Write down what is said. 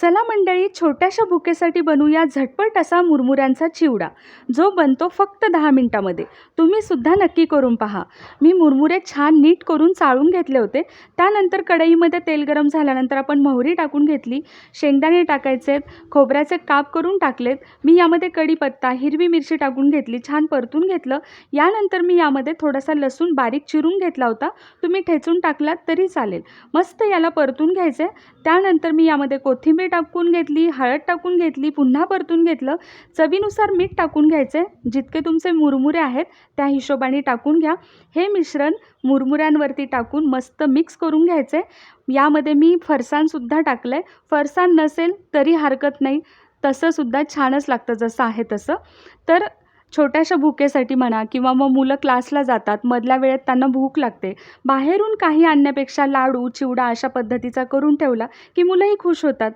चला मंडळी, छोट्याशा भुकेसाठी बनवूया झटपट असा मुरमुऱ्यांचा चिवडा, जो बनतो फक्त 10 मिनिटामध्ये. तुम्ही सुद्धा नक्की करून पहा. मी मुरमुरे छान नीट करून चाळून घेतले होते. त्यानंतर कढईमध्ये तेल गरम झाल्यानंतर आपण मोहरी टाकून घेतली, शेंगदाणे टाकायचेत, खोबऱ्याचे काप करून टाकलेत. मी यामध्ये कढीपत्ता, हिरवी मिरची टाकून घेतली, छान परतून घेतलं. यानंतर मी यामध्ये थोडासा लसूण बारीक चिरून घेतला होता. तुम्ही ठेचून टाकलात तरी चालेल. मस्त याला परतून घ्यायचे. त्यानंतर मी यामध्ये कोथिंबीर टाकून घेतली, हळद टाकून घेतली, पुन्हा परतून घेतलं. चवीनुसार मीठ टाकून घ्यायचे. जितके तुमचे मुरमुरे आहेत त्या हिशोबाने टाकून घ्या. हे मिश्रण मुरमुऱ्यांवरती टाकून मस्त मिक्स करून घ्यायचे. यामध्ये मी फरसाणसुद्धा टाकलं आहे. फरसाण नसेल तरी हरकत नाही, तसंसुद्धा छानच लागतं जसं आहे तसं. तर छोट्याशा भुकेसाठी म्हणा किंवा मग मुलं क्लासला जातात, मधल्या वेळेत त्यांना भूक लागते. बाहेरून काही आणण्यापेक्षा लाडू, चिवडा अशा पद्धतीचा करून ठेवला की मुलंही खुश होतात.